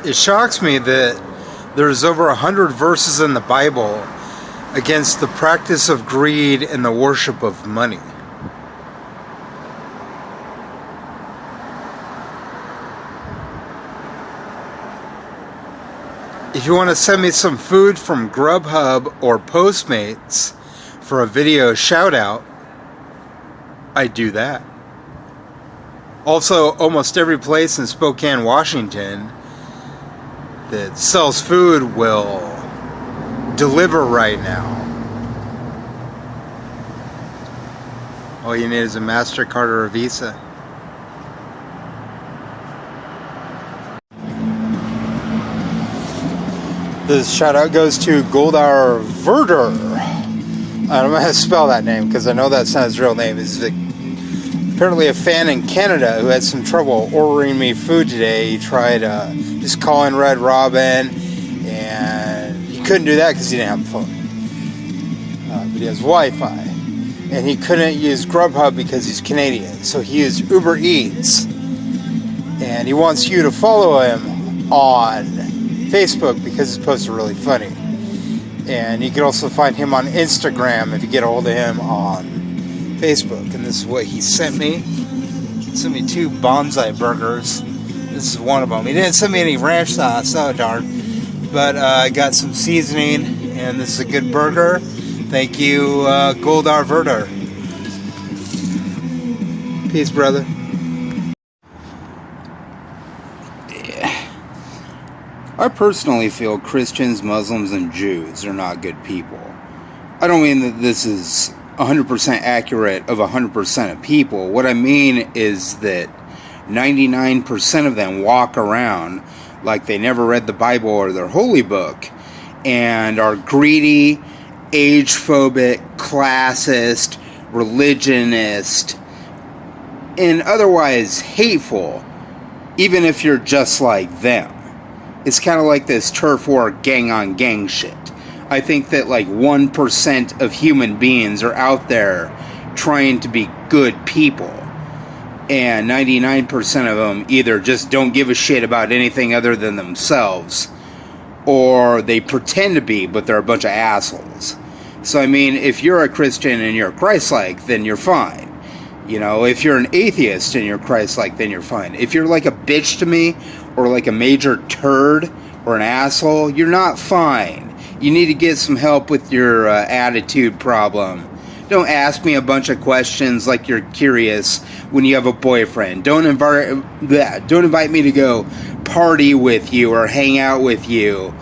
It shocks me that there's over 100 verses in the Bible against the practice of greed and the worship of money. If you want to send me some food from Grubhub or Postmates for a video shout out, I do that. Also, almost every place in Spokane, Washington that sells food will deliver right now. All you need is a MasterCard or a Visa. This shout out goes to Goldar Verder. I don't know how to spell that name because I know that's not his real name. He's apparently a fan in Canada who had some trouble ordering me food today. He tried just calling Red Robin, and he couldn't do that because he didn't have a phone. But he has Wi-Fi, and he couldn't use Grubhub because he's Canadian. So he used Uber Eats, and he wants you to follow him on Facebook because his posts are really funny. And you can also find him on Instagram if you get a hold of him on Facebook. And this is what he sent me. He sent me 2 bonsai burgers. This is one of them. He didn't send me any ranch sauce, oh darn. But I got some seasoning, and this is a good burger. Thank you, Goldar Verder. Peace, brother. I personally feel Christians, Muslims, and Jews are not good people. I don't mean that this is 100% accurate of 100% of people. What I mean is that 99% of them walk around like they never read the Bible or their holy book and are greedy, age-phobic, classist, religionist, and otherwise hateful, even if you're just like them. It's kind of like this turf war gang-on-gang shit. I think that like 1% of human beings are out there trying to be good people. And 99% of them either just don't give a shit about anything other than themselves, or they pretend to be, but they're a bunch of assholes. So I mean, if you're a Christian and you're Christ-like, then you're fine. You know, if you're an atheist and you're Christ-like, then you're fine. If you're like a bitch to me, or like a major turd, or an asshole, you're not fine. You need to get some help with your attitude problem. Don't ask me a bunch of questions like you're curious when you have a boyfriend. Don't invite me to go party with you or hang out with you.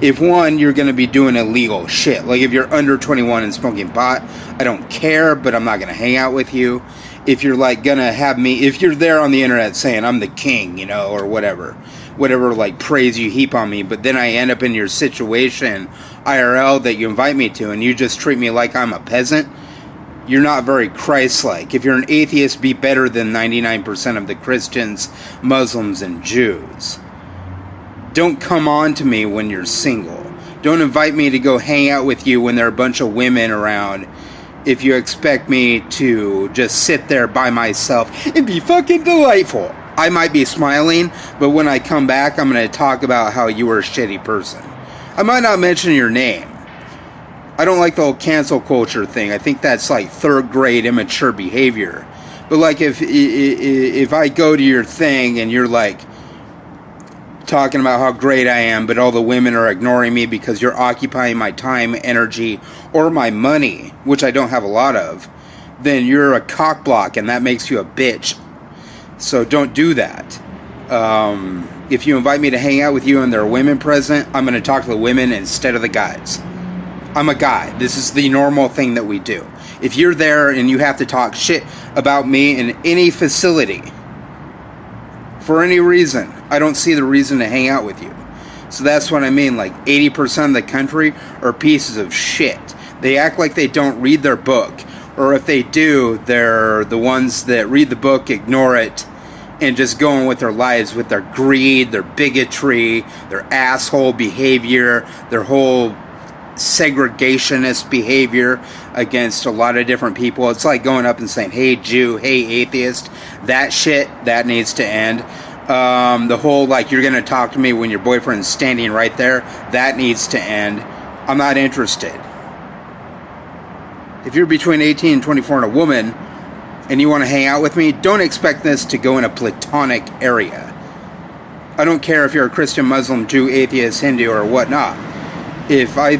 If one, you're going to be doing illegal shit. Like if you're under 21 and smoking pot, I don't care, but I'm not going to hang out with you. If you're like going to have me, if you're there on the internet saying I'm the king, you know, or whatever like praise you heap on me, but then I end up in your situation, IRL, that you invite me to, and you just treat me like I'm a peasant, you're not very Christ-like. If you're an atheist, be better than 99% of the Christians, Muslims, and Jews. Don't come on to me when you're single. Don't invite me to go hang out with you when there are a bunch of women around if you expect me to just sit there by myself and be fucking delightful. I might be smiling, but when I come back, I'm going to talk about how you were a shitty person. I might not mention your name. I don't like the whole cancel culture thing. I think that's like third grade immature behavior. But like if I go to your thing and you're like talking about how great I am, but all the women are ignoring me because you're occupying my time, energy, or my money, which I don't have a lot of, then you're a cockblock and that makes you a bitch. So don't do that. If you invite me to hang out with you and there are women present, I'm going to talk to the women instead of the guys. I'm a guy. This is the normal thing that we do. If you're there and you have to talk shit about me in any facility, for any reason, I don't see the reason to hang out with you. So that's what I mean. Like 80% of the country are pieces of shit. They act like they don't read their book. Or if they do, they're the ones that read the book, ignore it, and just go on with their lives with their greed, their bigotry, their asshole behavior, their whole segregationist behavior against a lot of different people. It's like going up and saying, hey Jew, hey atheist. That shit, that needs to end. The whole, like, you're going to talk to me when your boyfriend's standing right there, that needs to end. I'm not interested. If you're between 18 and 24 and a woman, and you want to hang out with me, don't expect this to go in a platonic area. I don't care if you're a Christian, Muslim, Jew, atheist, Hindu, or whatnot. If I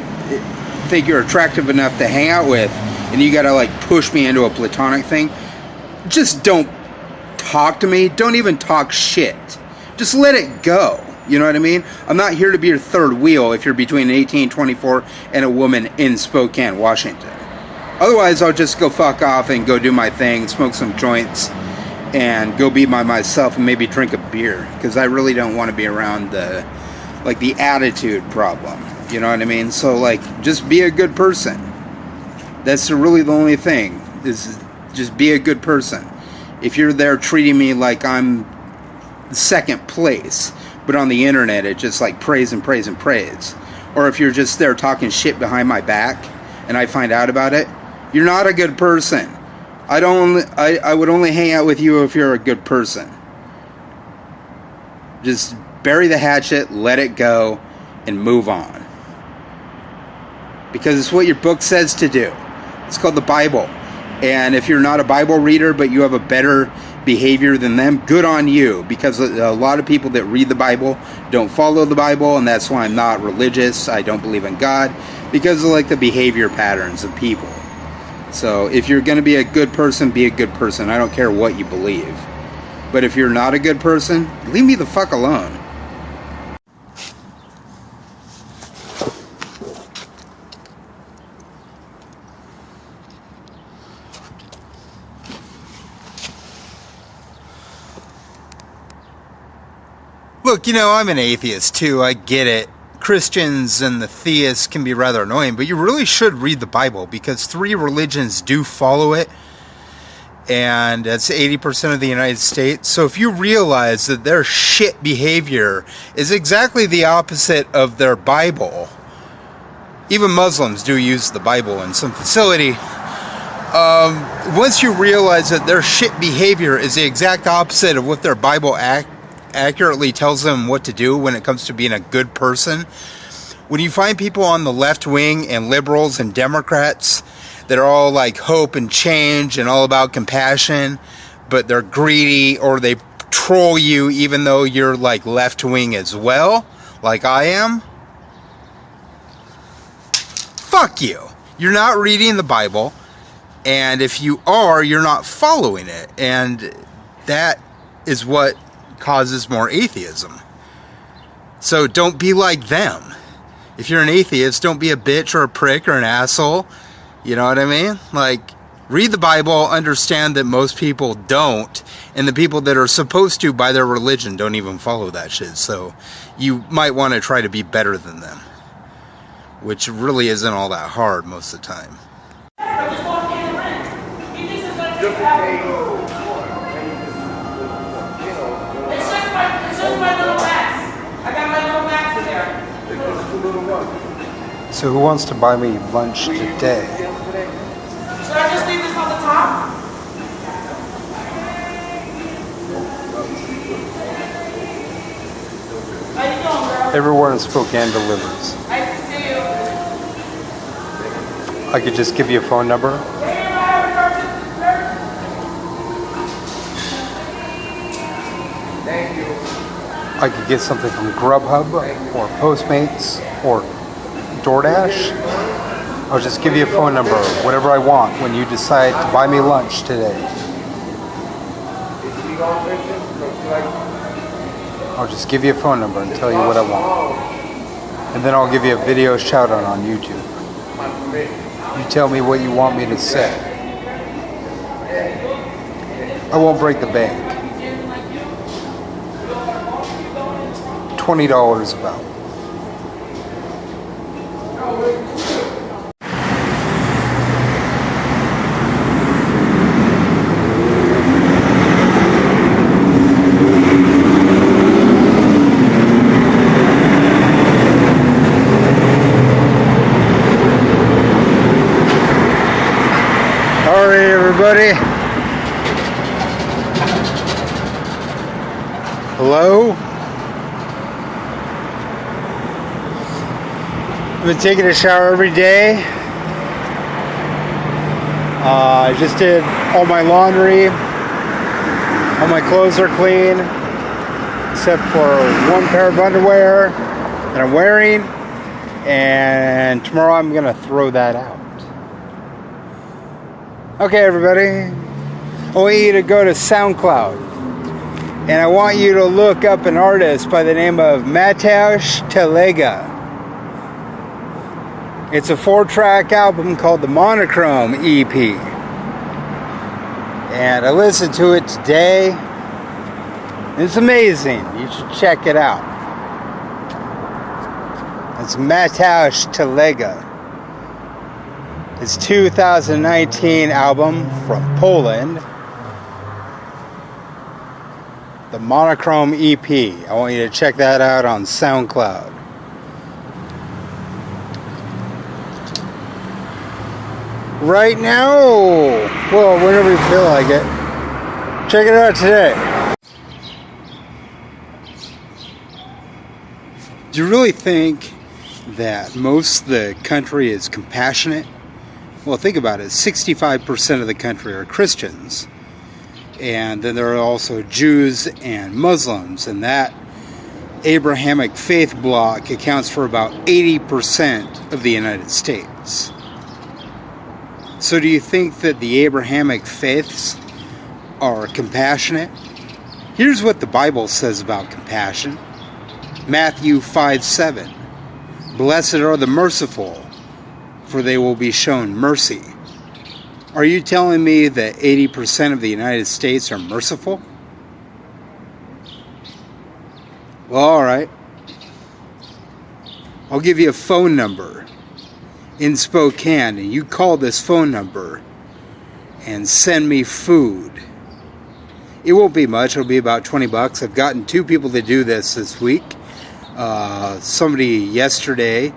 think you're attractive enough to hang out with, and you gotta like push me into a platonic thing, just don't talk to me. Don't even talk shit. Just let it go. You know what I mean? I'm not here to be your third wheel if you're between 18 and 24 and a woman in Spokane, Washington. Otherwise, I'll just go fuck off and go do my thing, smoke some joints, and go be by myself and maybe drink a beer. Because I really don't want to be around the attitude problem. You know what I mean? So, like, just be a good person. That's really the only thing, is just be a good person. If you're there treating me like I'm second place, but on the internet it's just like praise and praise and praise. Or if you're just there talking shit behind my back and I find out about it, you're not a good person. I would only hang out with you if you're a good person. Just bury the hatchet, let it go, and move on. Because it's what your book says to do. It's called the Bible. And if you're not a Bible reader, but you have a better behavior than them, good on you. Because a lot of people that read the Bible don't follow the Bible, and that's why I'm not religious. I don't believe in God, because of like the behavior patterns of people. So if you're going to be a good person, be a good person. I don't care what you believe. But if you're not a good person, leave me the fuck alone. Look, you know, I'm an atheist too. I get it. Christians and the theists can be rather annoying, but you really should read the Bible because 3 religions do follow it, and that's 80% of the United States. So if you realize that their shit behavior is exactly the opposite of their Bible, even Muslims do use the Bible in some facility. Once you realize that their shit behavior is the exact opposite of what their Bible accurately tells them what to do when it comes to being a good person. When you find people on the left wing and liberals and Democrats that are all like hope and change and all about compassion, but they're greedy or they troll you even though you're like left wing as well, like I am, fuck you. You're not reading the Bible, and if you are, you're not following it, and that is what causes more atheism. So don't be like them. If you're an atheist, don't be a bitch or a prick or an asshole. You know what I mean? Like, read the Bible, understand that most people don't, and the people that are supposed to by their religion don't even follow that shit. So you might want to try to be better than them, which really isn't all that hard most of the time. So who wants to buy me lunch today? Should I just leave this on the top? How you doing, girl? Everywhere in Spokane delivers. Nice to see you. I could just give you a phone number. Thank you. I could get something from Grubhub or Postmates or DoorDash. I'll just give you a phone number, whatever I want, when you decide to buy me lunch today. I'll just give you a phone number and tell you what I want. And then I'll give you a video shout out on YouTube. You tell me what you want me to say. I won't break the bank. $20 about. Alright, everybody. Hello? I've been taking a shower every day. I just did all my laundry. All my clothes are clean, except for one pair of underwear that I'm wearing. And tomorrow I'm gonna throw that out. Okay, everybody. I want you to go to SoundCloud. And I want you to look up an artist by the name of Mateusz Telega. It's a 4-track album called the Monochrome EP. And I listened to it today. It's amazing. You should check it out. It's Mateusz Telega. His 2019 album from Poland. The Monochrome EP. I want you to check that out on SoundCloud. Right now, well, whenever you feel like it, check it out today. Do you really think that most of the country is compassionate? Well, think about it. 65% of the country are Christians. And then there are also Jews and Muslims. And that Abrahamic faith bloc accounts for about 80% of the United States. So do you think that the Abrahamic faiths are compassionate? Here's what the Bible says about compassion. Matthew 5:7. Blessed are the merciful, for they will be shown mercy. Are you telling me that 80% of the United States are merciful? Well, alright. I'll give you a phone number in Spokane, and you call this phone number and send me food. It won't be much. It'll be about $20. I've gotten 2 people to do this week. Somebody yesterday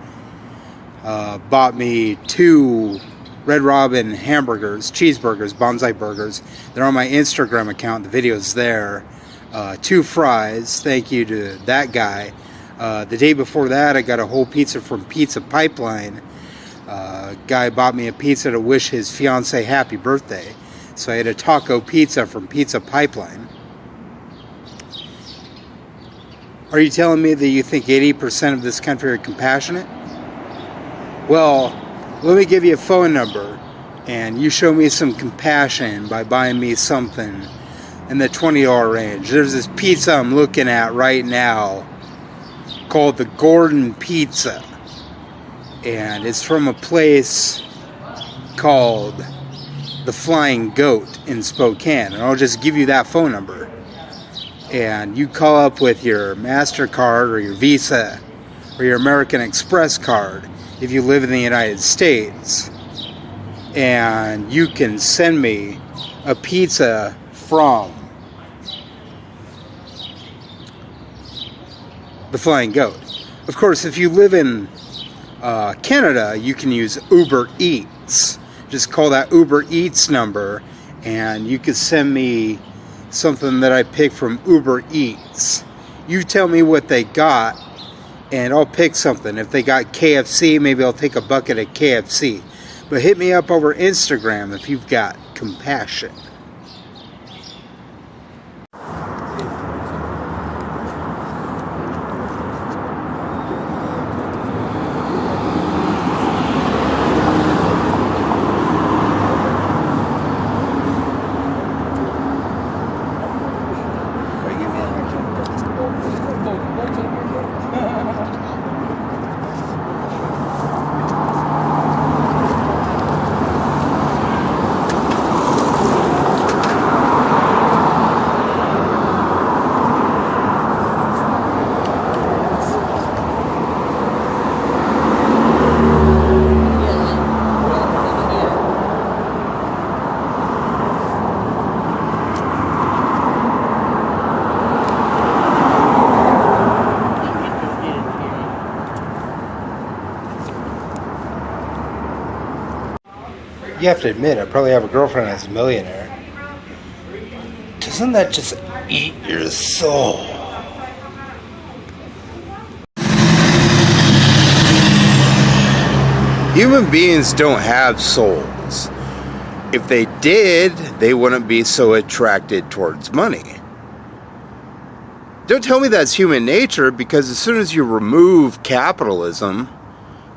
bought me 2 Red Robin hamburgers, cheeseburgers, bonsai burgers. They're on my Instagram account. The video's there. 2 fries. Thank you to that guy. The day before that, I got a whole pizza from Pizza Pipeline. Guy bought me a pizza to wish his fiance happy birthday. So I had a taco pizza from Pizza Pipeline. Are you telling me that you think 80% of this country are compassionate? Well, let me give you a phone number, and you show me some compassion by buying me something in the $20 range. There's this pizza I'm looking at right now called the Gordon Pizza. And it's from a place called the Flying Goat in Spokane. And I'll just give you that phone number. And you call up with your MasterCard or your Visa or your American Express card if you live in the United States. And you can send me a pizza from the Flying Goat. Of course, if you live in Canada, you can use Uber Eats. Just call that Uber Eats number and you can send me something that I picked from Uber Eats. You tell me what they got and I'll pick something. If they got KFC, maybe I'll take a bucket of KFC. But hit me up over Instagram if you've got compassion. You have to admit, I probably have a girlfriend that's a millionaire. Doesn't that just eat your soul? Human beings don't have souls. If they did, they wouldn't be so attracted towards money. Don't tell me that's human nature, because as soon as you remove capitalism,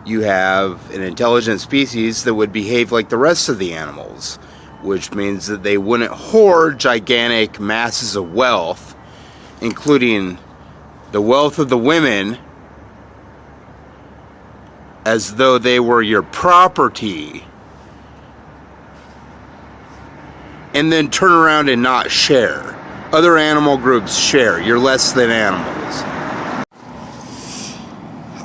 you have an intelligent species that would behave like the rest of the animals, which means that they wouldn't hoard gigantic masses of wealth, including the wealth of the women, as though they were your property, and then turn around and not share. Other animal groups share. You're less than animals.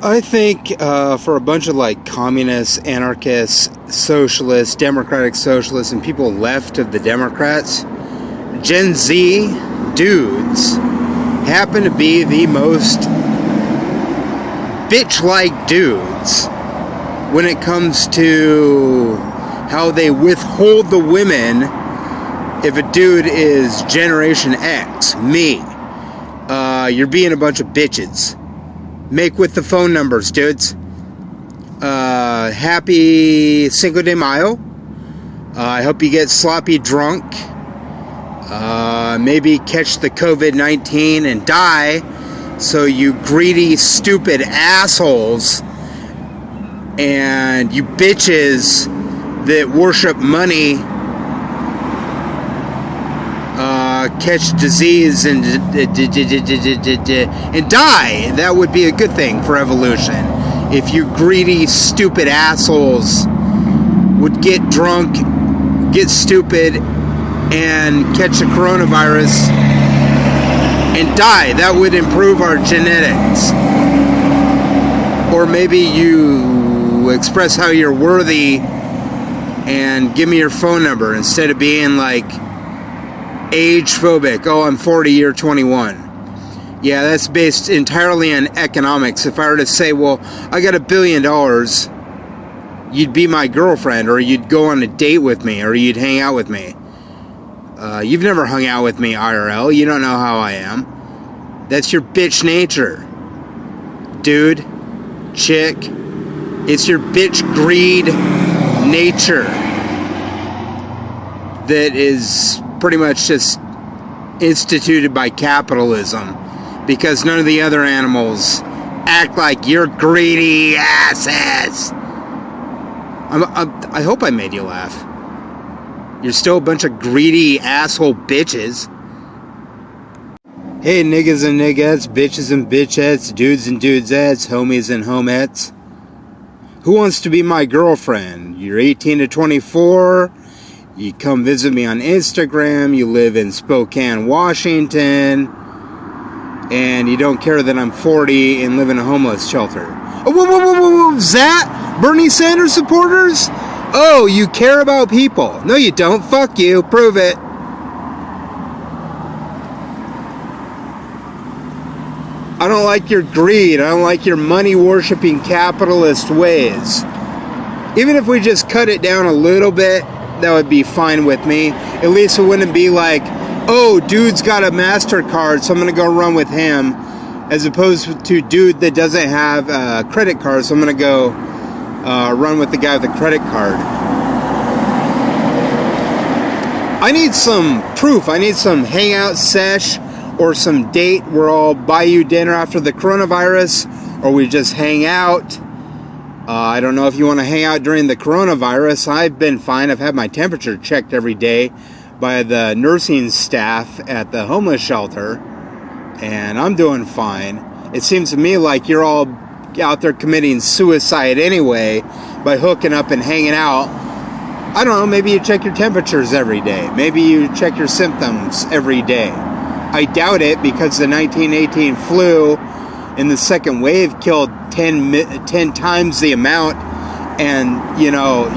I think for a bunch of like communists, anarchists, socialists, democratic socialists, and people left of the Democrats, Gen Z dudes happen to be the most bitch-like dudes when it comes to how they withhold the women. If a dude is Generation X, me, you're being a bunch of bitches. Make with the phone numbers, dudes. Happy Cinco de Mayo. I hope you get sloppy drunk. Maybe catch the COVID-19 and die. So you greedy, stupid assholes and you bitches that worship money catch disease and die. That would be a good thing for evolution. If you greedy, stupid assholes would get drunk, get stupid, and catch the coronavirus and die, that would improve our genetics. Or maybe you express how you're worthy and give me your phone number instead of being like age phobic. Oh, I'm 40, you're 21. Yeah, that's based entirely on economics. If I were to say, well, I got $1 billion, you'd be my girlfriend, or you'd go on a date with me, or you'd hang out with me. You've never hung out with me IRL. You don't know how I am. That's your bitch nature. Dude, chick, it's your bitch greed nature that is pretty much just instituted by capitalism, because none of the other animals act like you're greedy asses. I hope I made you laugh. You're still a bunch of greedy asshole bitches. Hey niggas and niggettes, bitches and bitchettes, dudes and dudesettes, homies and homettes. Who wants to be my girlfriend? You're 18 to 24. You come visit me on Instagram. You live in Spokane, Washington. And you don't care that I'm 40 and live in a homeless shelter. Oh, whoa, that? Bernie Sanders supporters? Oh, you care about people. No, you don't. Fuck you. Prove it. I don't like your greed. I don't like your money-worshipping capitalist ways. Even if we just cut it down a little bit, that would be fine with me. At least it wouldn't be like, oh, dude's got a MasterCard, so I'm going to go run with him. As opposed to dude that doesn't have a credit card, so I'm going to go run with the guy with the credit card. I need some proof. I need some hangout sesh or some date where I'll buy you dinner after the coronavirus, or we just hang out. I don't know if you want to hang out during the coronavirus. I've been fine. I've had my temperature checked every day by the nursing staff at the homeless shelter, and I'm doing fine. It seems to me like you're all out there committing suicide anyway by hooking up and hanging out. I don't know, maybe you check your temperatures every day. Maybe you check your symptoms every day. I doubt it, because the 1918 flu in the second wave killed 10 times the amount, and, you know,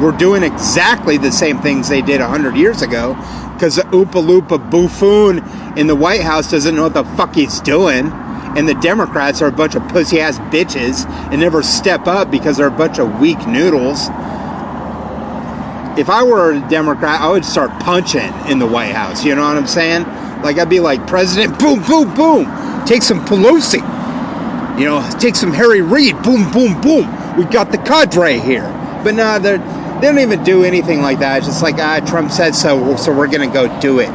we're doing exactly the same things they did 100 years ago, because the Oompa Loompa buffoon in the White House doesn't know what the fuck he's doing, and the Democrats are a bunch of pussy-ass bitches and never step up because they're a bunch of weak noodles. If I were a Democrat, I would start punching in the White House, you know what I'm saying? Like, I'd be like, President, boom, boom, boom, take some Pelosi. You know, take some Harry Reid, boom, boom, boom. we got the cadre here. But no, they don't even do anything like that. It's just like, Trump said so we're going to go do it.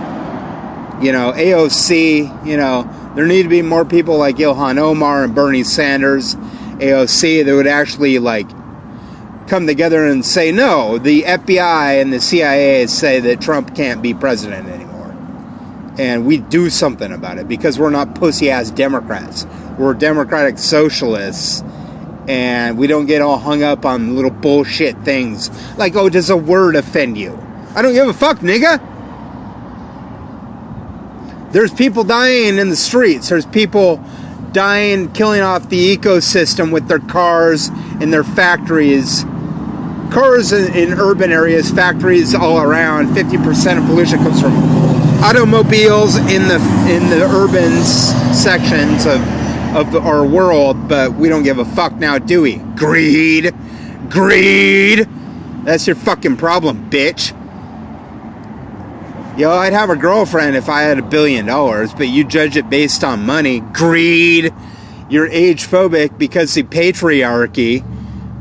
You know, AOC, you know, there need to be more people like Ilhan Omar and Bernie Sanders, AOC, that would actually, like, come together and say, no, the FBI and the CIA say that Trump can't be president anymore. And we do something about it, because we're not pussy-ass Democrats. We're democratic socialists, and we don't get all hung up on little bullshit things. Like, oh, does a word offend you? I don't give a fuck, nigga. There's people dying in the streets. There's people dying, killing off the ecosystem with their cars and their factories. Cars in urban areas, factories all around. 50% of pollution comes from automobiles in the urban sections of our world, but we don't give a fuck now, do we? Greed. That's your fucking problem, bitch. Yo, I'd have a girlfriend if I had $1 billion, but you judge it based on money. Greed. You're age phobic because the patriarchy.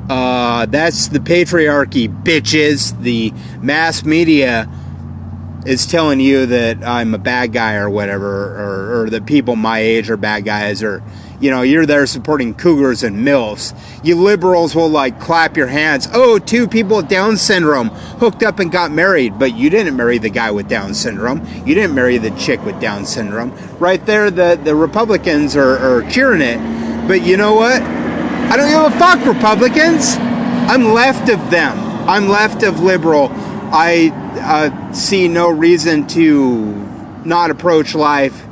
That's the patriarchy, bitches. The mass media is telling you that I'm a bad guy or whatever, or that people my age are bad guys, or, you know, you're there supporting cougars and MILFs. You liberals will, like, clap your hands. Oh, 2 people with Down syndrome hooked up and got married, but you didn't marry the guy with Down syndrome. You didn't marry the chick with Down syndrome. Right there, the Republicans are cheering it. But you know what? I don't give a fuck, Republicans. I'm left of them. I'm left of liberal. I see no reason to not approach life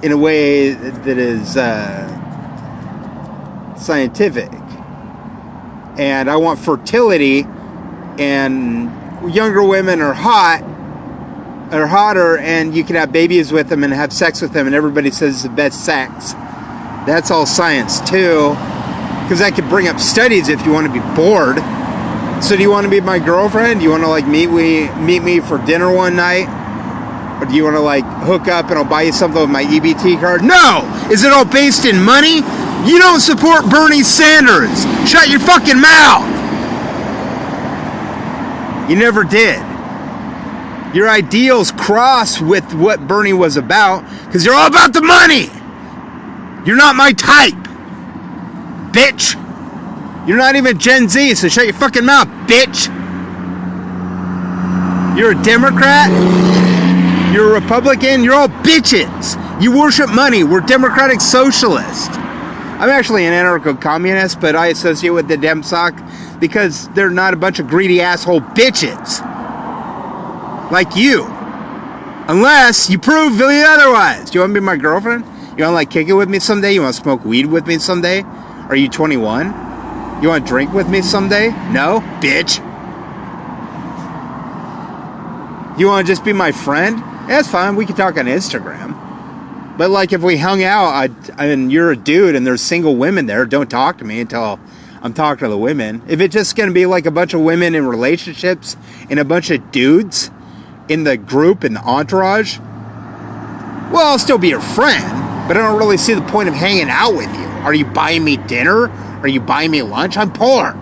in a way that is scientific. And I want fertility, and younger women are hotter, and you can have babies with them and have sex with them, and everybody says it's the best sex. That's all science too, because I could bring up studies if you want to be bored. So do you want to be my girlfriend? Do you want to, like, meet me for dinner one night? Or do you want to, like, hook up and I'll buy you something with my EBT card? No! Is it all based in money? You don't support Bernie Sanders! Shut your fucking mouth! You never did. Your ideals cross with what Bernie was about, because you're all about the money! You're not my type! Bitch! You're not even Gen Z, so shut your fucking mouth, bitch! You're a Democrat? You're a Republican? You're all bitches! You worship money. We're democratic socialists. I'm actually an anarcho-communist, but I associate with the DemSoc because they're not a bunch of greedy asshole bitches. Like you. Unless you prove the otherwise. Do you want to be my girlfriend? You want to, like, kick it with me someday? You want to smoke weed with me someday? Are you 21? You want to drink with me someday? No? Bitch. You want to just be my friend? Yeah, that's fine. We can talk on Instagram. But, like, if we hung out, and you're a dude and there's single women there, don't talk to me until I'm talking to the women. If it's just going to be like a bunch of women in relationships and a bunch of dudes in the group, in the entourage, well, I'll still be your friend. But I don't really see the point of hanging out with you. Are you buying me dinner? Are you buying me lunch? I'm poor.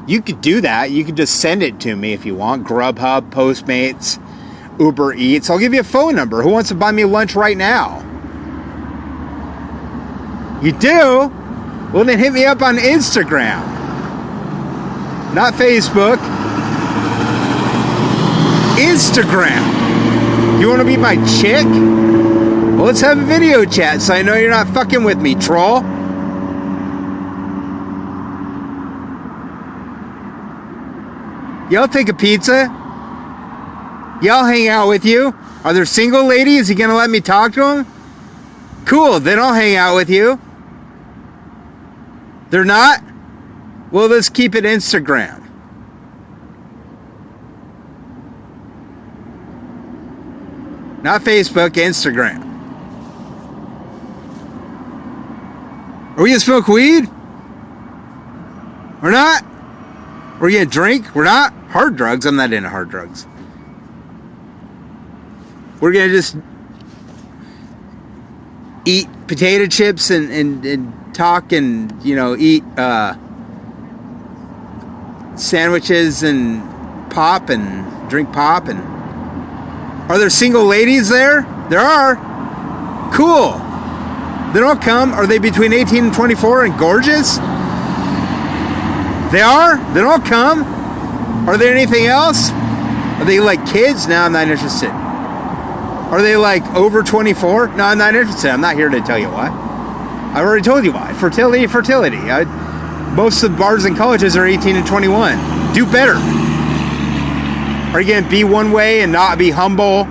You could do that. You could just send it to me if you want. Grubhub, Postmates, Uber Eats. I'll give you a phone number. Who wants to buy me lunch right now? You do? Well, then hit me up on Instagram. Not Facebook. Instagram. You want to be my chick? Well, let's have a video chat so I know you're not fucking with me, troll. Y'all take a pizza? Y'all hang out with you? Are there single ladies? You gonna let me talk to them? Cool, then I'll hang out with you. They're not? Well, let's keep it Instagram. Not Facebook, Instagram. Are we gonna smoke weed? We're not? We're gonna drink? We're not? Hard drugs? I'm not into hard drugs. We're gonna just eat potato chips and talk and, eat sandwiches and pop and drink pop. And are there single ladies there? There are. Cool. They don't come. Are they between 18 and 24 and gorgeous? They are? They don't come? Are there anything else? Are they like kids? No, I'm not interested. Are they like over 24? No, I'm not interested. I'm not here to tell you why. I've already told you why. Fertility. Most of the bars and colleges are 18 and 21. Do better. Are you going to be one way and not be humble?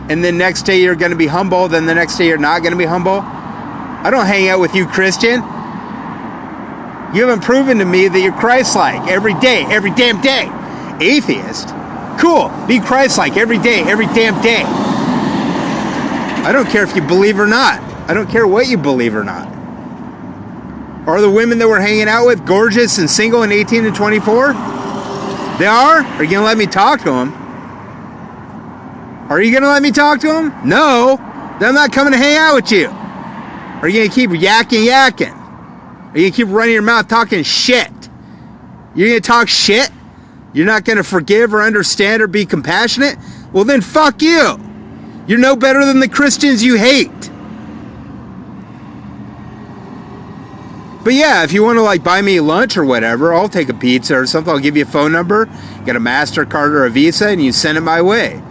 And then next day you're going to be humble. Then the next day you're not going to be humble? I don't hang out with you, Christian. You haven't proven to me that you're Christ-like every day, every damn day. Atheist? Cool. Be Christ-like every day, every damn day. I don't care if you believe or not. I don't care what you believe or not. Are the women that we're hanging out with gorgeous and single and 18 and 24? They are? Are you going to let me talk to them? Are you going to let me talk to them? No. Then I'm not coming to hang out with you. Are you going to keep yakking? Are you going to keep running your mouth talking shit? You're going to talk shit? You're not going to forgive or understand or be compassionate? Well, then fuck you. You're no better than the Christians you hate. But yeah, if you want to like buy me lunch or whatever, I'll take a pizza or something. I'll give you a phone number, get a MasterCard or a Visa, and you send it my way.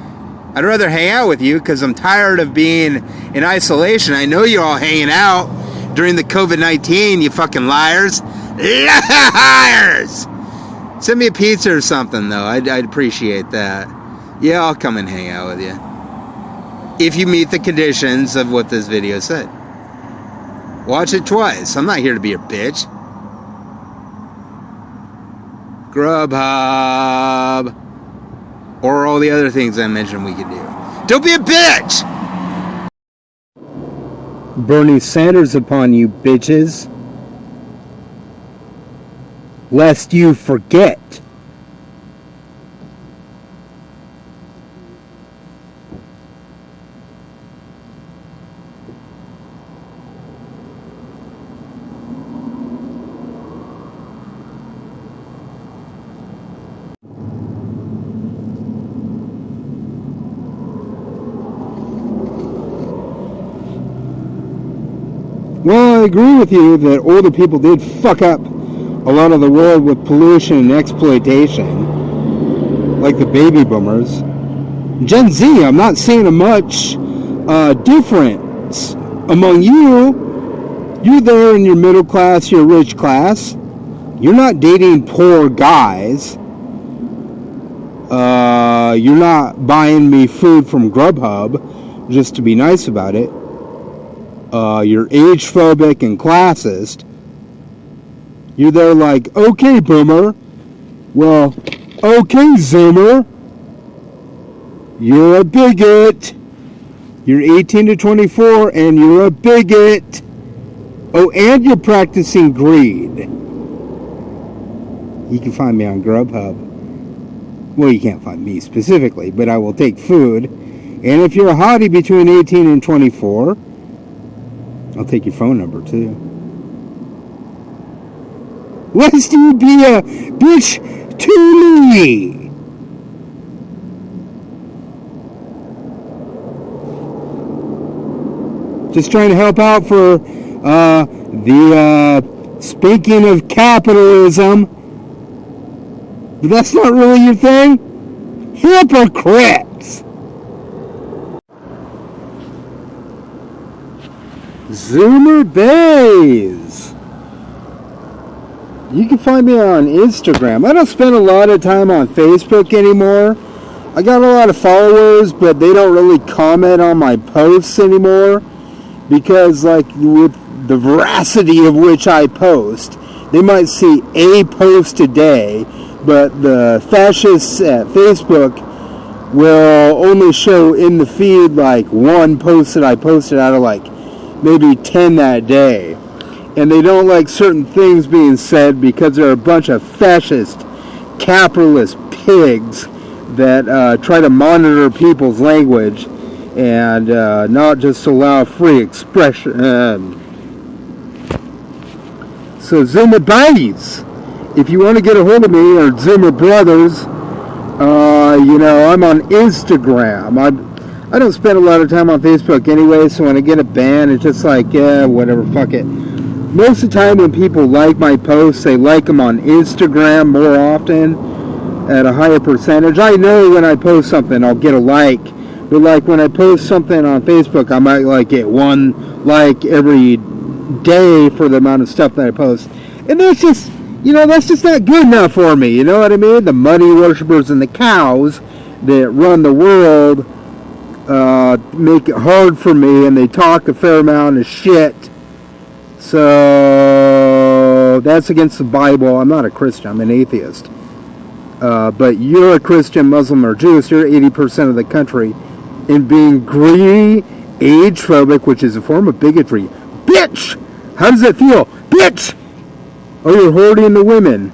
I'd rather hang out with you because I'm tired of being in isolation. I know you're all hanging out during the COVID-19, you fucking liars. Liars! Send me a pizza or something, though. I'd appreciate that. Yeah, I'll come and hang out with you. If you meet the conditions of what this video said. Watch it twice. I'm not here to be a bitch. Grubhub. Or all the other things I mentioned we could do. Don't be a bitch! Bernie Sanders upon you, bitches. Lest you forget. Well, I agree with you that older people did fuck up a lot of the world with pollution and exploitation, like the baby boomers. Gen Z, I'm not seeing a much difference among you. You're there in your middle class, your rich class. You're not dating poor guys. You're not buying me food from Grubhub just to be nice about it. You're age-phobic and classist. You're there like, okay, boomer. Well, okay, zoomer. You're a bigot. You're 18 to 24 and you're a bigot. Oh, and you're practicing greed. You can find me on Grubhub. Well, you can't find me specifically, but I will take food. And if you're a hottie between 18 and 24... I'll take your phone number, too. Lest you be a bitch to me! Just trying to help out for the spanking of capitalism. But that's not really your thing? Hypocrites! Zoomer Bays. You can find me on Instagram. I don't spend a lot of time on Facebook anymore. I got a lot of followers, but they don't really comment on my posts anymore because, like, with the veracity of which I post, they might see a post a day, but the fascists at Facebook will only show in the feed like one post that I posted out of like maybe 10 that day. And they don't like certain things being said because they're a bunch of fascist, capitalist pigs that try to monitor people's language and not just allow free expression. So Zoomer buddies, if you want to get a hold of me, or Zoomer brothers, I'm on Instagram. I don't spend a lot of time on Facebook anyway, so when I get a ban, it's just like, yeah, whatever, fuck it. Most of the time when people like my posts, they like them on Instagram more often at a higher percentage. I know when I post something, I'll get a like. But like when I post something on Facebook, I might like get one like every day for the amount of stuff that I post. And that's just, that's just not good enough for me. You know what I mean? The money worshippers and the cows that run the world make it hard for me, and they talk a fair amount of shit. So that's against the Bible. I'm not a Christian. I'm an atheist. But you're a Christian, Muslim, or Jew, so you're 80% of the country. And being greedy, age-phobic, which is a form of bigotry. Bitch! How does that feel? Bitch! Oh, you're hoarding the women,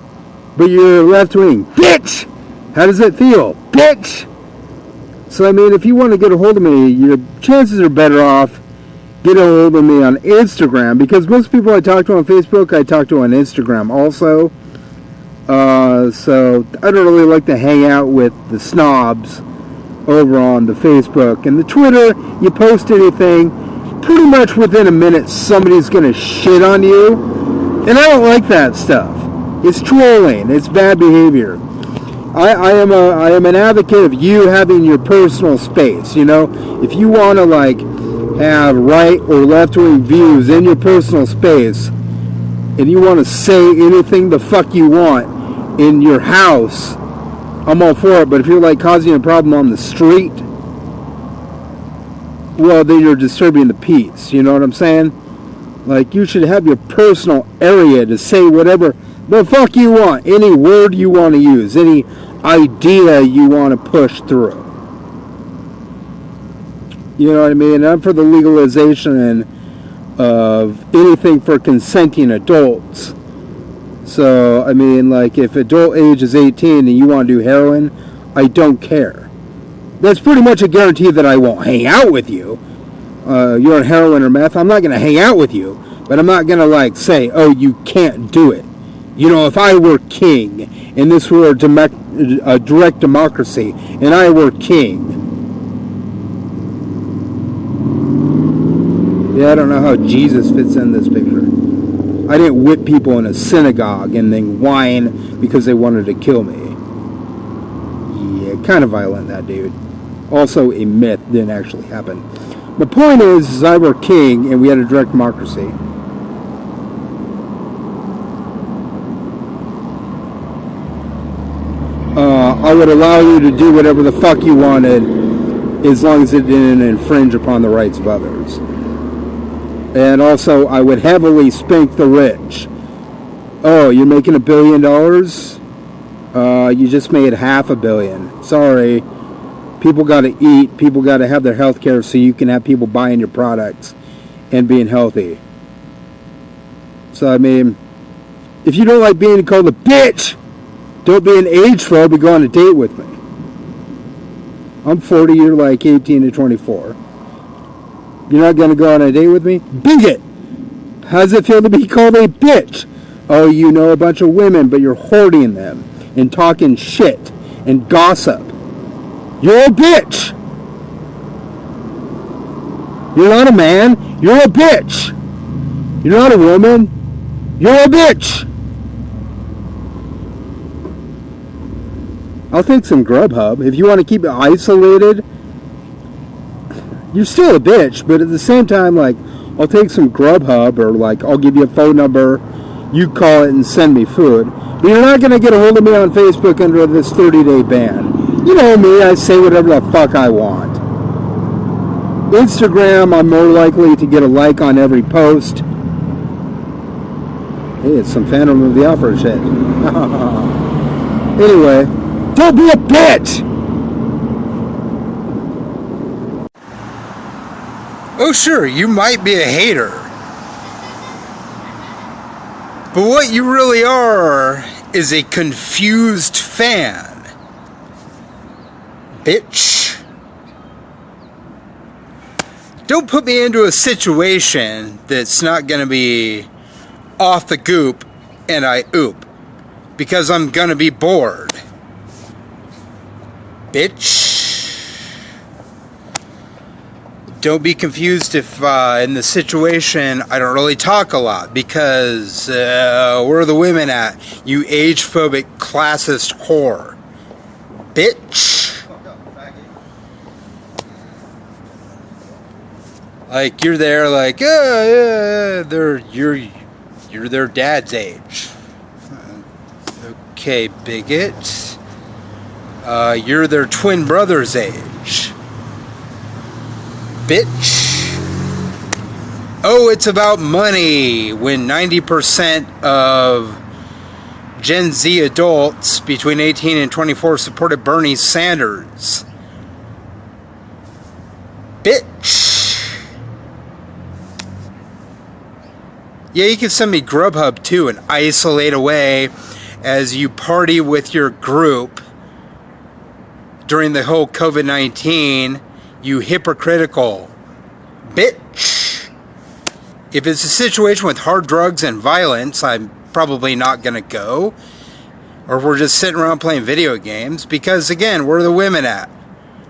but you're left-wing. Bitch! How does that feel? Bitch! So, I mean, if you want to get a hold of me, your chances are better off get a hold of me on Instagram, because most people I talk to on Facebook, I talk to on Instagram also. So, I don't really like to hang out with the snobs over on the Facebook. And the Twitter, you post anything, pretty much within a minute somebody's going to shit on you. And I don't like that stuff. It's trolling. It's bad behavior. I am an advocate of you having your personal space. If you want to have right or left-wing views in your personal space, and you want to say anything the fuck you want in your house, I'm all for it. But if you're causing a problem on the street, well, then you're disturbing the peace. You know what I'm saying? You should have your personal area to say whatever the fuck you want, any word you want to use, any idea you want to push through. You know what I mean? I'm for the legalization of anything for consenting adults. So, I mean, if adult age is 18 and you want to do heroin, I don't care. That's pretty much a guarantee that I won't hang out with you. You're on heroin or meth, I'm not going to hang out with you. But I'm not going to, say, oh, you can't do it. If I were king, and this were a direct democracy, and I were king. Yeah, I don't know how Jesus fits in this picture. I didn't whip people in a synagogue and then whine because they wanted to kill me. Yeah, kind of violent, that dude. Also a myth, didn't actually happen. The point is I were king and we had a direct democracy. I would allow you to do whatever the fuck you wanted as long as it didn't infringe upon the rights of others. And also, I would heavily spank the rich. Oh, you're making $1 billion? You just made $500 million. Sorry. People got to eat. People got to have their health care so you can have people buying your products and being healthy. So, I mean, if you don't like being called a bitch, don't be an age phobe and go on a date with me. I'm 40, you're 18 to 24. You're not going to go on a date with me? Bigot! How does it feel to be called a bitch? Oh, you know a bunch of women, but you're hoarding them and talking shit and gossip. You're a bitch! You're not a man, you're a bitch! You're not a woman, you're a bitch! I'll take some Grubhub. If you want to keep it isolated, you're still a bitch, but at the same time, I'll take some Grubhub, or I'll give you a phone number, you call it and send me food. But you're not going to get a hold of me on Facebook under this 30-day ban. You know me, I say whatever the fuck I want. Instagram, I'm more likely to get a like on every post. Hey, it's some Phantom of the Opera shit. Anyway, don't be a bitch! Oh, sure, you might be a hater. But what you really are is a confused fan. Bitch. Don't put me into a situation that's not going to be off the goop and I oop. Because I'm going to be bored. Bitch. Don't be confused if in the situation I don't really talk a lot. Because where are the women at? You age-phobic classist whore. Bitch. Like, you're there like, you're their dad's age. Okay, bigot. You're their twin brother's age. Bitch. Oh, it's about money when 90% of Gen Z adults between 18 and 24 supported Bernie Sanders. Bitch. Yeah, you can send me Grubhub too and isolate away as you party with your group during the whole COVID-19, you hypocritical bitch. If it's a situation with hard drugs and violence, I'm probably not going to go. Or we're just sitting around playing video games because, again, where are the women at?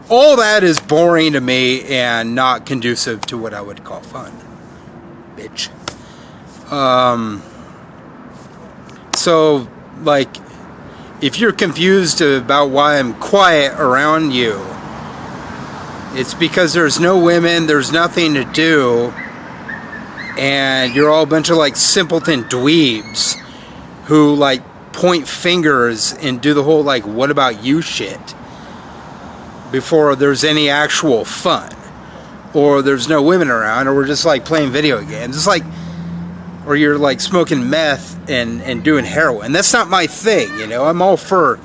All that is boring to me and not conducive to what I would call fun. Bitch. So, like, if you're confused about why I'm quiet around you, it's because there's no women, there's nothing to do, and you're all a bunch of, like, simpleton dweebs who, like, point fingers and do the whole, like, what about you shit before there's any actual fun, or there's no women around, or we're just, like, playing video games. It's like, or you're like smoking meth and doing heroin. That's not my thing, you know. I'm all for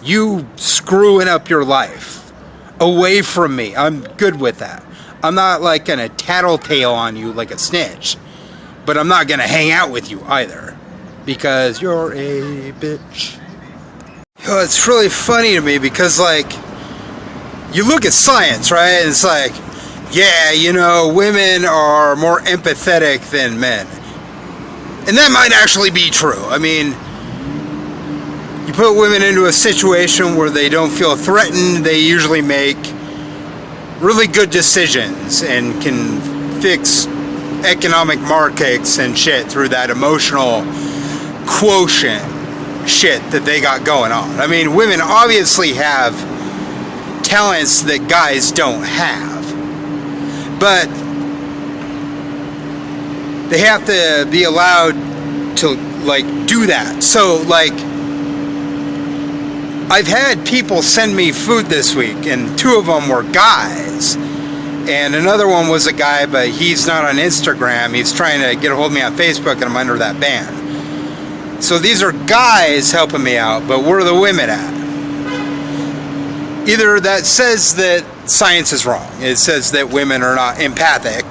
you screwing up your life away from me. I'm good with that. I'm not like gonna tattletale on you like a snitch, but I'm not gonna hang out with you either because you're a bitch. You know, it's really funny to me because, like, you look at science, right? And it's like, yeah, you know, women are more empathetic than men. And that might actually be true. I mean, you put women into a situation where they don't feel threatened, they usually make really good decisions and can fix economic markets and shit through that emotional quotient shit that they got going on. I mean, women obviously have talents that guys don't have. But they have to be allowed to, like, do that. So, like, I've had people send me food this week, and 2 of them were guys. And another one was a guy, but he's not on Instagram. He's trying to get a hold of me on Facebook, and I'm under that ban. So these are guys helping me out, but where are the women at? Either that says that science is wrong. It says that women are not empathic.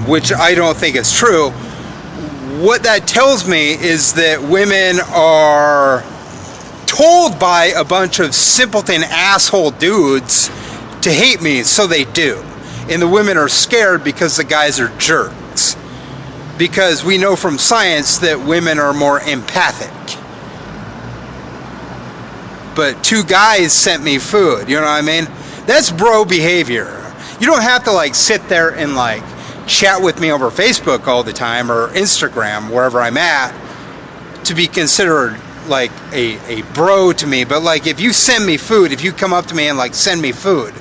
Which I don't think is true. What that tells me is that women are told by a bunch of simpleton asshole dudes to hate me, so they do. And the women are scared because the guys are jerks. Because we know from science that women are more empathic. But 2 guys sent me food, you know what I mean? That's bro behavior. You don't have to, like, sit there and, like, chat with me over Facebook all the time or Instagram, wherever I'm at, to be considered, like, a bro to me. But, like, if you send me food, if you come up to me and, like, send me food,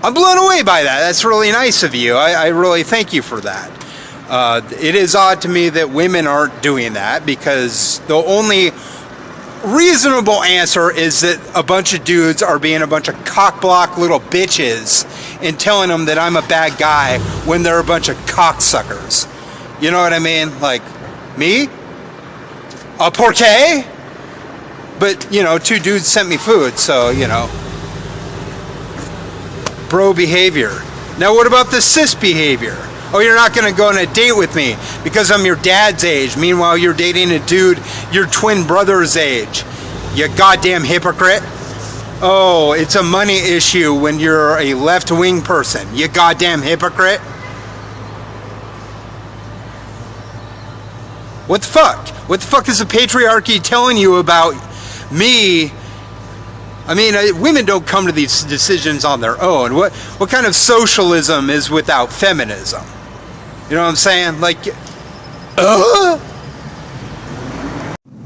I'm blown away by that. That's really nice of you. I really thank you for that. It is odd to me that women aren't doing that because the only reasonable answer is that a bunch of dudes are being a bunch of cockblock little bitches and telling them that I'm a bad guy when they're a bunch of cocksuckers. You know what I mean? Like, me? A porqué? But, you know, 2 dudes sent me food, so, you know. Bro behavior. Now what about the cis behavior? Oh, you're not going to go on a date with me because I'm your dad's age. Meanwhile, you're dating a dude your twin brother's age. You goddamn hypocrite. Oh, it's a money issue when you're a left-wing person. You goddamn hypocrite. What the fuck? What the fuck is the patriarchy telling you about me? I mean, women don't come to these decisions on their own. What kind of socialism is without feminism? You know what I'm saying? Like,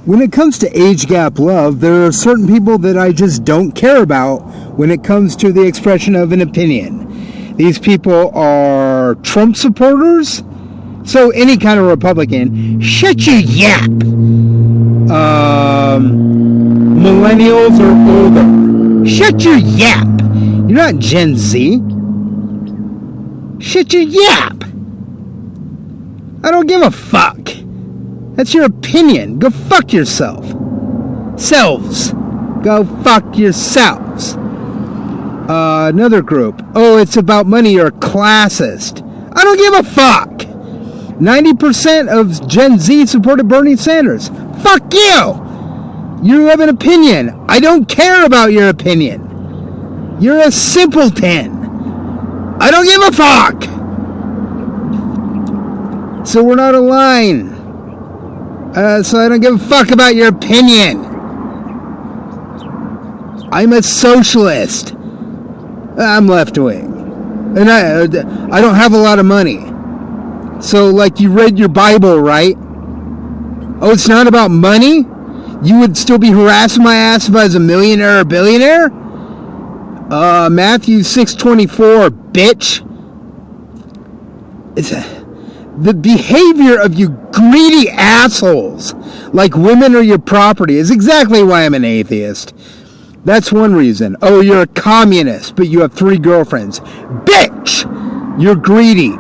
When it comes to age gap love, there are certain people that I just don't care about when it comes to the expression of an opinion. These people are Trump supporters. So any kind of Republican, shut your yap. Millennials or older, shut your yap. You're not Gen Z. Shut your yap. I don't give a fuck. That's your opinion. Go fuck yourself. Selves. Go fuck yourselves. Another group. Oh, it's about money. You're a classist. I don't give a fuck. 90% of Gen Z supported Bernie Sanders. Fuck you! You have an opinion. I don't care about your opinion. You're a simpleton. I don't give a fuck! So we're not aligned. So I don't give a fuck about your opinion. I'm a socialist. I'm left-wing. And I don't have a lot of money. So, like, you read your Bible, right? Oh, it's not about money? You would still be harassing my ass if I was a millionaire or billionaire? Matthew 6:24, bitch. The behavior of you greedy assholes, like women are your property, is exactly why I'm an atheist. That's one reason. Oh, you're a communist, but you have 3 girlfriends. Bitch! You're greedy.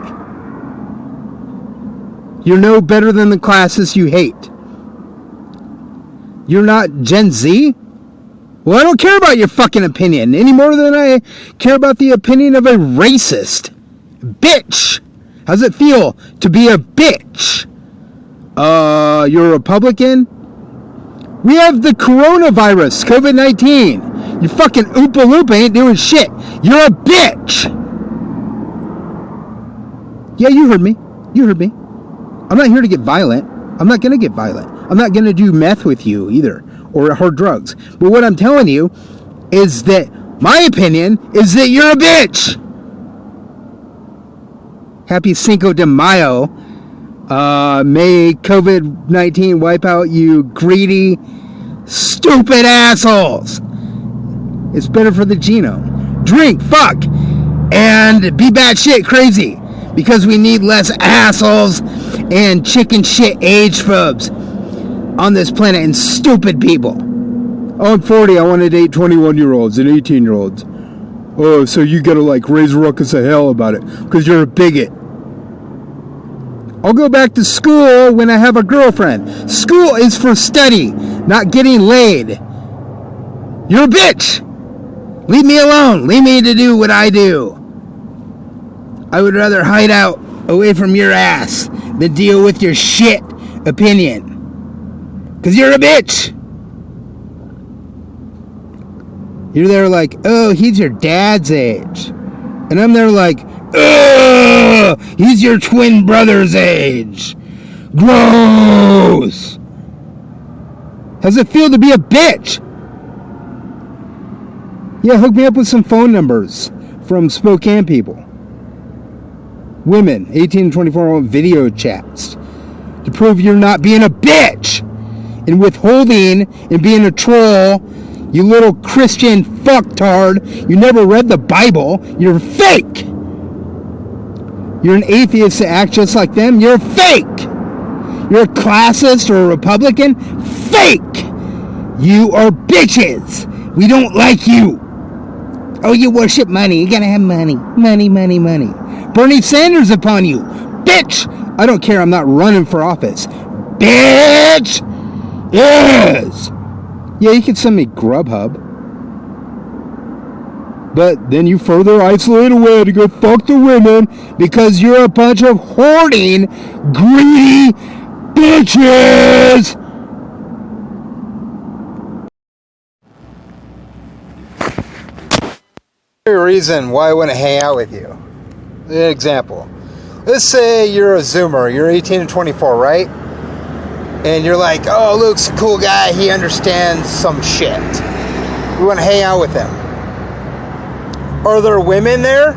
You're no better than the classes you hate. You're not Gen Z? Well, I don't care about your fucking opinion any more than I care about the opinion of a racist. Bitch! How's it feel to be a bitch? You're a Republican? We have the coronavirus, COVID-19. You fucking Oompa Loompa ain't doing shit. You're a bitch! Yeah, you heard me. You heard me. I'm not here to get violent. I'm not going to get violent. I'm not going to do meth with you either, or hard drugs. But what I'm telling you is that my opinion is that you're a bitch. Happy Cinco de Mayo. May COVID-19 wipe out you greedy, stupid assholes. It's better for the genome. Drink, fuck, and be batshit crazy. Because we need less assholes and chicken shit age phobes on this planet and stupid people. Oh, I'm 40. I want to date 21-year-olds and 18-year-olds. Oh, so you gotta like raise a ruckus of hell about it because you're a bigot. I'll go back to school when I have a girlfriend. School is for study, not getting laid. You're a bitch. Leave me alone. Leave me to do what I do. I would rather hide out away from your ass than deal with your shit opinion. Because you're a bitch. You're there like, oh, he's your dad's age. And I'm there like, oh, he's your twin brother's age. Gross. How's it feel to be a bitch? Yeah, hook me up with some phone numbers from Spokane people. Women, 18 to 24, on video chats to prove you're not being a bitch and withholding and being a troll. You little Christian fucktard. You never read the Bible. You're fake. You're an atheist to act just like them. You're fake. You're a classist or a Republican. Fake. You are bitches. We don't like you. Oh, you worship money. You gotta have money. Money, money, money. Bernie Sanders upon you. Bitch! I don't care. I'm not running for office. Bitch! Yes! Yeah, you can send me Grubhub. But then you further isolate away to go fuck the women because you're a bunch of hoarding, greedy bitches! Reason why I want to hang out with you. An example. Let's say you're a Zoomer. You're 18 to 24, right? And you're like, oh, Luke's a cool guy. He understands some shit. We want to hang out with him. Are there women there?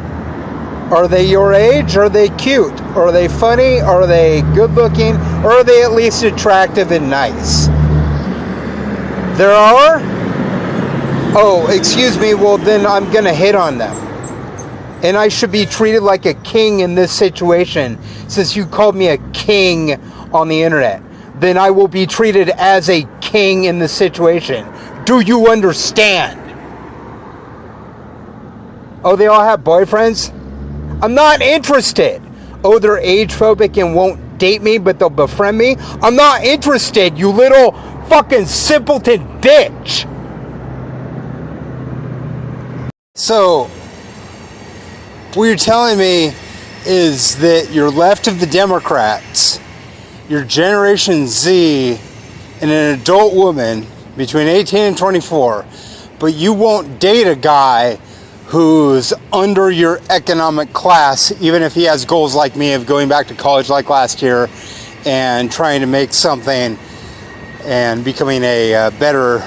Are they your age? Are they cute? Are they funny? Are they good looking? Or are they at least attractive and nice? There are? Oh, excuse me. Well, then I'm going to hit on them. And I should be treated like a king in this situation. Since you called me a king on the internet, then I will be treated as a king in this situation. Do you understand? Oh, they all have boyfriends? I'm not interested. Oh, they're age phobic and won't date me, but they'll befriend me? I'm not interested, you little fucking simpleton bitch. So, what you're telling me is that you're left of the Democrats, you're Generation Z, and an adult woman between 18 and 24, but you won't date a guy who's under your economic class, even if he has goals like me of going back to college like last year and trying to make something and becoming a better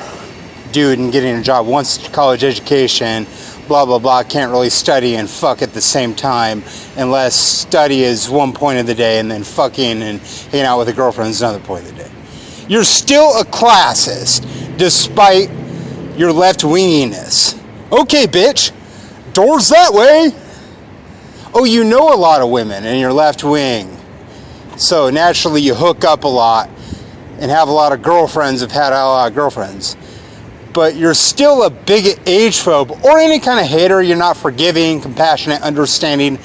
dude and getting a job. Once college education, blah, blah, blah, can't really study and fuck at the same time unless study is one point of the day and then fucking and hanging out with a girlfriend is another point of the day. You're still a classist despite your left-winginess. Okay, bitch. Doors that way. Oh, you know a lot of women and you're left wing. So naturally you hook up a lot and have a lot of girlfriends, have had a lot of girlfriends. But you're still a bigot, age phobe, or any kind of hater. You're not forgiving, compassionate, understanding,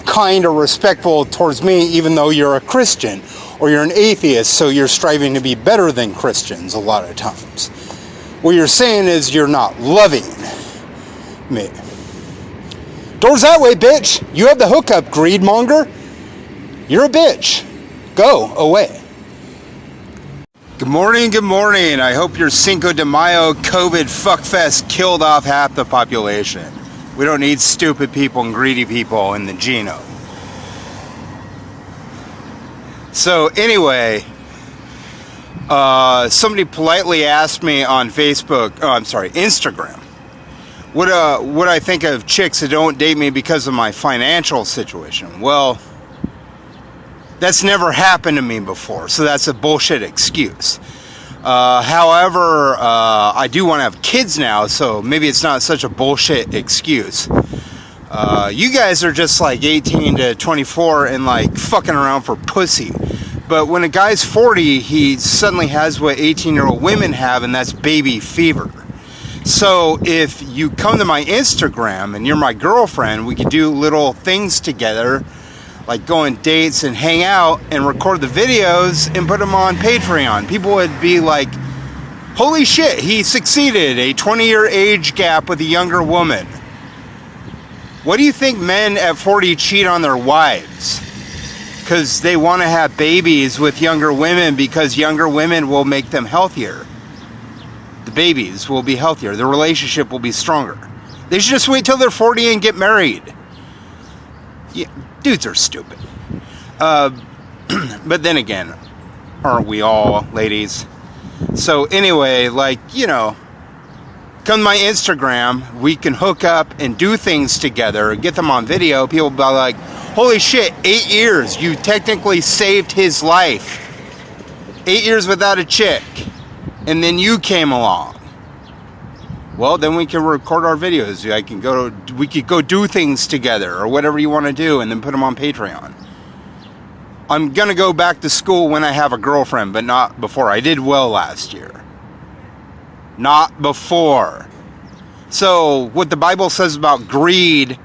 kind, or respectful towards me, even though you're a Christian or you're an atheist, so you're striving to be better than Christians a lot of times. What you're saying is you're not loving me. Doors that way, bitch. You have the hookup, greed monger. You're a bitch. Go away. Good morning, good morning. I hope your Cinco de Mayo COVID fuckfest killed off half the population. We don't need stupid people and greedy people in the genome. So anyway, somebody politely asked me on Instagram, what I think of chicks that don't date me because of my financial situation. Well, that's never happened to me before, so that's a bullshit excuse. However, I do want to have kids now, so maybe it's not such a bullshit excuse. You guys are just like 18 to 24 and like fucking around for pussy. But when a guy's 40, he suddenly has what 18-year-old women have, and that's baby fever. So if you come to my Instagram and you're my girlfriend, we could do little things together, like go on dates and hang out and record the videos and put them on Patreon. People would be like, holy shit, he succeeded, a 20-year age gap with a younger woman. What do you think men at 40 cheat on their wives? Because they want to have babies with younger women because younger women will make them healthier. The babies will be healthier. The relationship will be stronger. They should just wait till they're 40 and get married. Yeah, dudes are stupid. But then again, aren't we all, ladies? So anyway, like, you know, come to my Instagram, we can hook up and do things together, get them on video. People will be like, holy shit, 8 years, you technically saved his life. 8 years without a chick. And then you came along. Well, then we can record our videos. We could go do things together or whatever you want to do and then put them on Patreon. I'm going to go back to school when I have a girlfriend, but not before. I did well last year. Not before. So, what the Bible says about greed,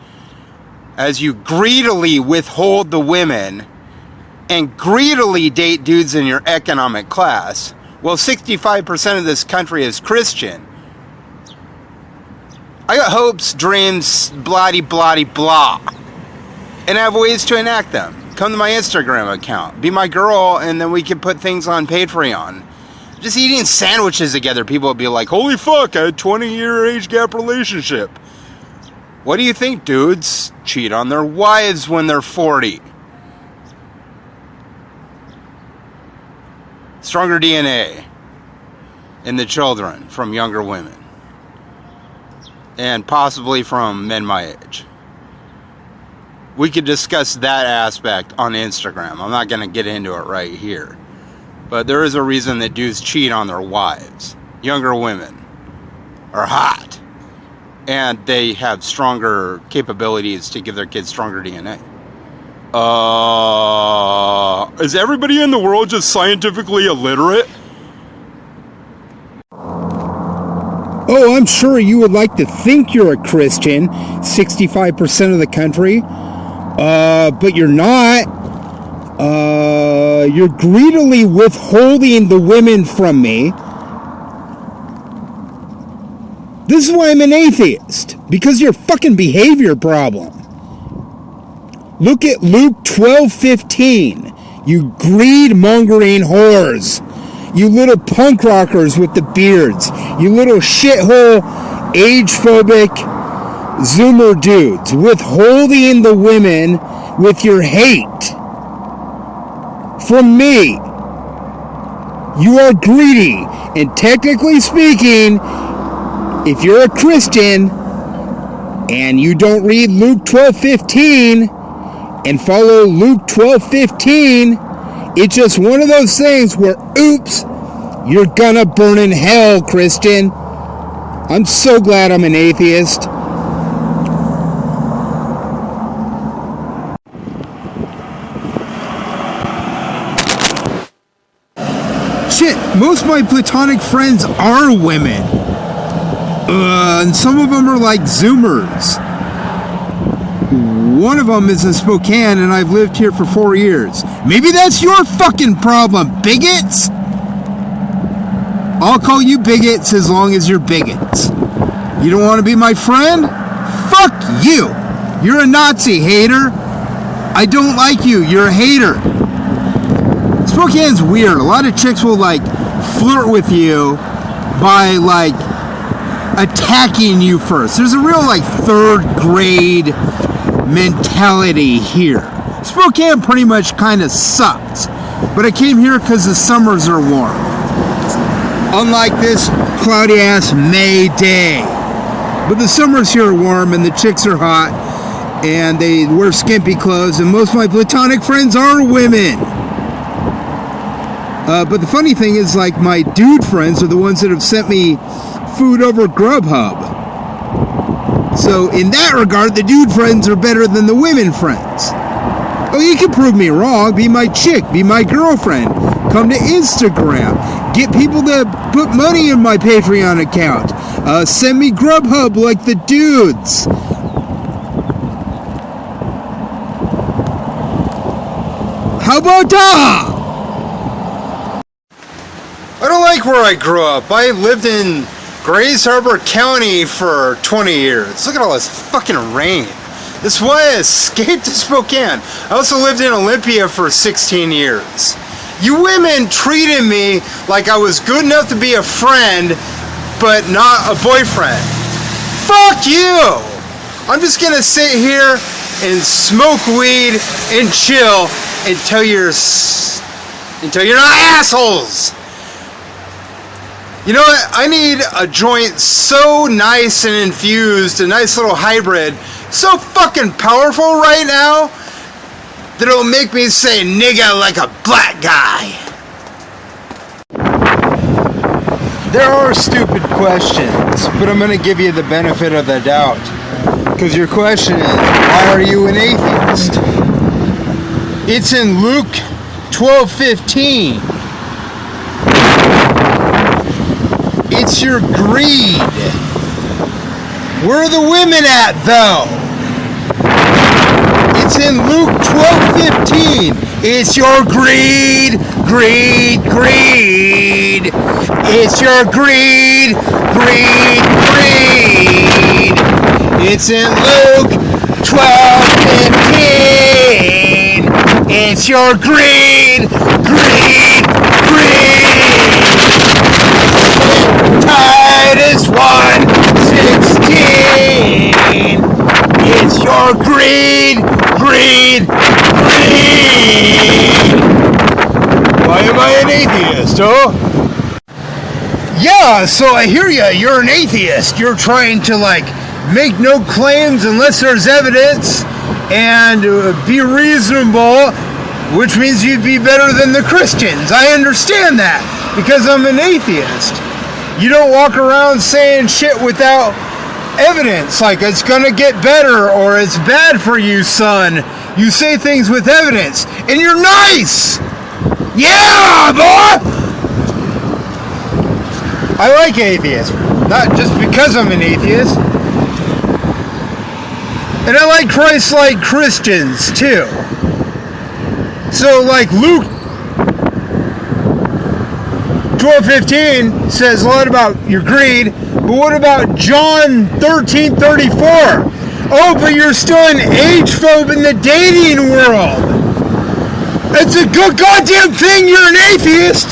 as you greedily withhold the women and greedily date dudes in your economic class, well, 65% of this country is Christian. I got hopes, dreams, bloody, blah. And I have ways to enact them. Come to my Instagram account. Be my girl, and then we can put things on Patreon. Just eating sandwiches together, people will be like, holy fuck, I had a 20-year age gap relationship. What do you think dudes cheat on their wives when they're 40? Stronger DNA in the children from younger women. And possibly from men my age. We could discuss that aspect on Instagram. I'm not going to get into it right here. But there is a reason that dudes cheat on their wives. Younger women are hot. And they have stronger capabilities to give their kids stronger DNA. Is everybody in the world just scientifically illiterate? Oh, I'm sure you would like to think you're a Christian, 65% of the country, but you're not. You're greedily withholding the women from me. This is why I'm an atheist, because of your fucking behavior problem. Look at Luke 12:15. You greed-mongering whores. You little punk rockers with the beards. You little shithole, age-phobic Zoomer dudes. Withholding the women with your hate. From me. You are greedy. And technically speaking, if you're a Christian and you don't read Luke 12:15 and follow Luke 12:15, it's just one of those things where, oops, you're gonna burn in hell, Christian. I'm so glad I'm an atheist. Shit, most of my platonic friends are women. And some of them are like Zoomers. One of them is in Spokane, and I've lived here for 4 years. Maybe that's your fucking problem, bigots! I'll call you bigots as long as you're bigots. You don't want to be my friend? Fuck you! You're a Nazi hater. I don't like you. You're a hater. Spokane's weird. A lot of chicks will, like, flirt with you by, like, attacking you first. There's a real, like, third grade mentality here. Spokane pretty much kind of sucks, but I came here because the summers are warm, unlike this cloudy ass May day. But the summers here are warm and the chicks are hot and they wear skimpy clothes, and most of my platonic friends are women. But the funny thing is, like, my dude friends are the ones that have sent me food over Grubhub. So, in that regard, the dude friends are better than the women friends. Oh, you can prove me wrong. Be my chick. Be my girlfriend. Come to Instagram. Get people to put money in my Patreon account. Send me Grubhub like the dudes. How about that? I don't like where I grew up. I lived in Grays Harbor County for 20 years. Look at all this fucking rain. This is why I escaped to Spokane. I also lived in Olympia for 16 years. You women treated me like I was good enough to be a friend, but not a boyfriend. Fuck you! I'm just gonna sit here and smoke weed and chill until you're not assholes. You know what? I need a joint so nice and infused, a nice little hybrid, so fucking powerful right now that it'll make me say nigga like a black guy. There are stupid questions, but I'm going to give you the benefit of the doubt. Because your question is, why are you an atheist? It's in Luke 12:15. It's your greed. Where are the women at, though? It's in Luke 12:15. It's your greed, greed, greed. It's your greed, greed, greed. It's in Luke 12:15. It's your greed, greed, greed. Titus 1:16. Oh, greed, greed, greed. Why am I an atheist, huh? Yeah, so I hear ya. You're an atheist. You're trying to, like, make no claims unless there's evidence and be reasonable, which means you'd be better than the Christians. I understand that because I'm an atheist. You don't walk around saying shit without evidence, like it's gonna get better or it's bad for you, son. You say things with evidence, and you're nice. Yeah, boy. I like atheists, not just because I'm an atheist. And I like Christ-like Christians too. So, like Luke 12:15 says a lot about your greed, but what about John 13:34? Oh, but you're still an age-phobe in the dating world. It's a good goddamn thing you're an atheist,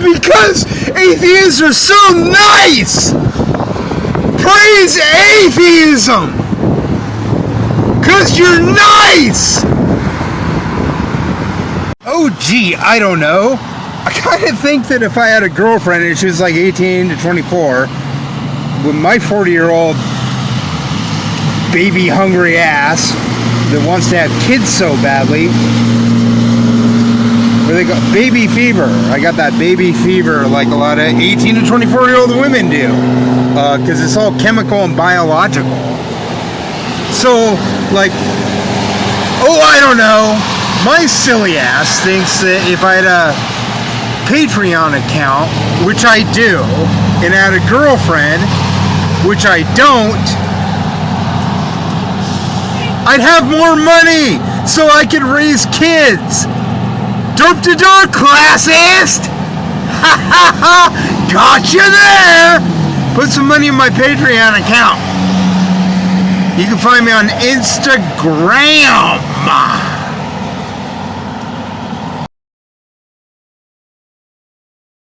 because atheists are so nice. Praise atheism, because you're nice. Oh, gee, I don't know. I kind of think that if I had a girlfriend and she was like 18 to 24, with my 40-year-old baby-hungry ass that wants to have kids so badly, where they got baby fever. I got that baby fever like a lot of 18 to 24-year-old women do, because it's all chemical and biological. So, like, oh, I don't know. My silly ass thinks that if I had a Patreon account, which I do, and had a girlfriend, which I don't, I'd have more money so I could raise kids. Dope to door, classist! Ha ha ha! Gotcha there! Put some money in my Patreon account. You can find me on Instagram.